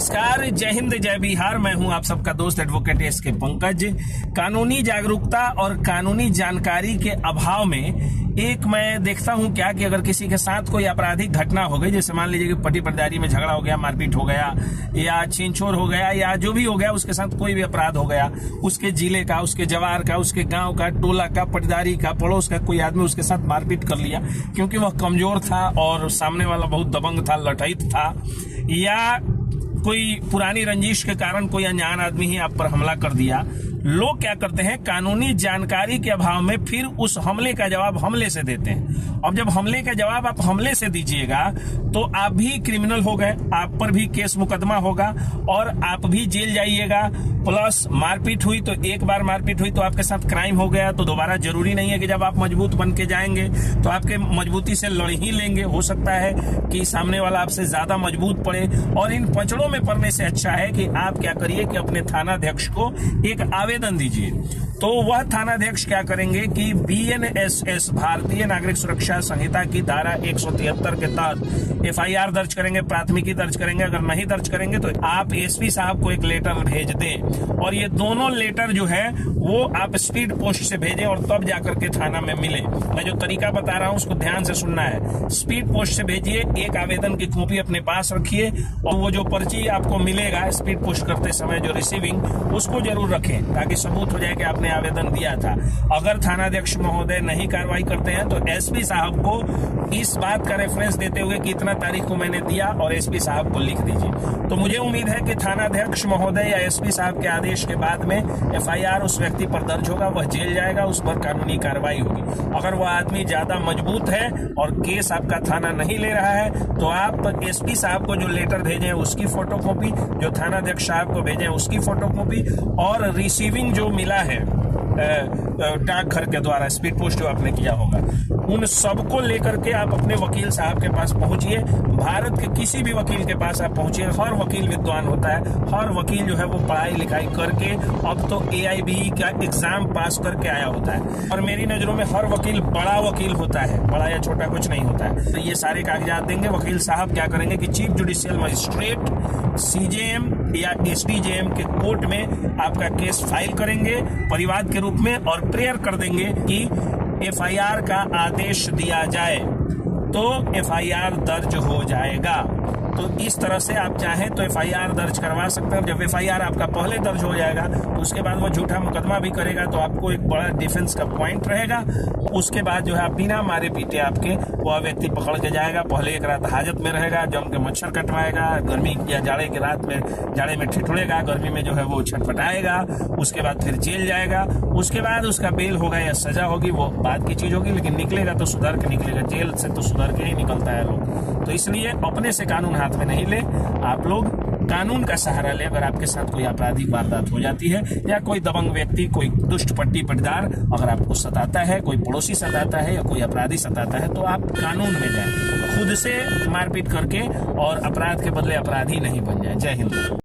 नमस्कार, जय हिंद, जय बिहार। मैं हूं आप सबका दोस्त एडवोकेट एस के पंकज। कानूनी जागरूकता और कानूनी जानकारी के अभाव में एक मैं देखता हूं क्या कि अगर किसी के साथ कोई आपराधिक घटना हो गई, जैसे मान लीजिए कि पति पटदारी में झगड़ा हो गया, मारपीट हो गया या छीनछोर हो गया या जो भी हो गया, उसके साथ कोई भी अपराध हो गया, उसके जिले का, उसके जवार का, उसके गांव का, टोला का, पटदारी का, पड़ोस का कोई आदमी उसके साथ मारपीट कर लिया क्योंकि वह कमजोर था और सामने वाला बहुत दबंग था, लठैत था, या कोई पुरानी रंजिश के कारण कोई अनजान आदमी ही आप पर हमला कर दिया। लोग क्या करते हैं, कानूनी जानकारी के अभाव में फिर उस हमले का जवाब हमले से देते हैं। अब जब हमले का जवाब आप हमले से दीजिएगा तो आप भी क्रिमिनल हो गए, आप पर भी केस मुकदमा होगा और आप भी जेल जाइएगा। प्लस मारपीट हुई तो एक बार मारपीट हुई तो आपके साथ क्राइम हो गया, तो दोबारा जरूरी नहीं है कि जब आप मजबूत बन के जाएंगे तो आपके मजबूती से लड़ ही लेंगे। हो सकता है कि सामने वाला आपसे ज्यादा मजबूत पड़े, और इन पचड़ों में पड़ने से अच्छा है कि आप क्या करिए कि अपने थानाध्यक्ष को एक आवेदन दीजिए। तो वह थानाध्यक्ष क्या करेंगे कि BNSS भारतीय नागरिक सुरक्षा संहिता की धारा 173 के तहत FIR दर्ज करेंगे, प्राथमिकी दर्ज करेंगे। अगर नहीं दर्ज करेंगे तो आप SP साहब को एक लेटर भेज दें, और ये दोनों लेटर जो है वो आप स्पीड पोस्ट से भेजें और तब जाकर के थाना में मिले। मैं जो तरीका बता रहा हूं उसको ध्यान से सुनना है। स्पीड पोस्ट से भेजिए, एक आवेदन की कॉपी अपने पास रखिए, और वो जो पर्ची आपको मिलेगा स्पीड पोस्ट करते समय जो रिसीविंग, उसको जरूर रखें ताकि सबूत हो जाए कि आपने आवेदन दिया था। अगर थानाध्यक्ष महोदय नहीं कार्रवाई करते हैं तो SP साहब को इस बात का रेफरेंस देते हुए कि इतना तारीख को मैंने दिया, और SP साहब को लिख दीजिए। तो मुझे उम्मीद है कि थानाध्यक्ष महोदय या SP साहब के आदेश के बाद में FIR उस व्यक्ति पर दर्ज होगा, वह जेल जाएगा, उस पर कानूनी कार्रवाई होगी। अगर वह आदमी ज्यादा मजबूत है और केस आपका थाना नहीं ले रहा है तो आप SP साहब को जो लेटर भेजे उसकी फोटोकॉपी, जो थानाध्यक्ष साहब को भेजे उसकी फोटोकॉपी, और रिसीविंग जो मिला है डाकघर के द्वारा स्पीड पोस्ट जो आपने किया होगा, उन सबको लेकर के आप अपने वकील साहब के पास पहुंचिए। भारत के किसी भी वकील के पास आप पहुंचिए। हर वकील विद्वान होता है, हर वकील जो है वो पढ़ाई लिखाई करके अब तो AIBE का एग्जाम पास करके आया होता है, और मेरी नजरों में हर वकील बड़ा वकील होता है, बड़ा या छोटा कुछ नहीं होता है। तो ये सारे कागजात देंगे। वकील साहब क्या करेंगे कि चीफ जुडिशियल मजिस्ट्रेट, CJM या SDJM के कोर्ट में आपका केस फाइल करेंगे परिवाद के रूप में, और प्रेयर कर देंगे कि FIR का आदेश दिया जाए, तो FIR दर्ज हो जाएगा। तो इस तरह से आप चाहें तो FIR दर्ज करवा सकते हैं। जब FIR आपका पहले दर्ज हो जाएगा तो उसके बाद वो झूठा मुकदमा भी करेगा, तो आपको एक बड़ा डिफेंस का पॉइंट रहेगा। उसके बाद जो है बिना मारे पीटे आपके वह व्यक्ति पकड़ के जाएगा। पहले एक रात हाजत में रहेगा, जम के मच्छर कटवाएगा, गर्मी या जाड़े की रात में जाड़े में ठिठुरेगा, गर्मी में जो है वो छटपटाएगा, उसके बाद फिर जेल जाएगा। उसके बाद उसका बेल होगा या सजा होगी, वो बात की चीज होगी, लेकिन निकलेगा तो सुधर के निकलेगा। जेल से तो सुधर के ही निकलता है लोग। तो इसलिए अपने से कानून हाथ में नहीं ले, आप लोग कानून का सहारा ले। अगर आपके साथ कोई आपराधिक वारदात हो जाती है या कोई दबंग व्यक्ति, कोई दुष्ट पट्टी पटदार अगर आपको सताता है, कोई पड़ोसी सताता है या कोई अपराधी सताता है, तो आप कानून में जाएं, खुद से मारपीट करके और अपराध के बदले अपराधी नहीं बन जाए। जय हिंद।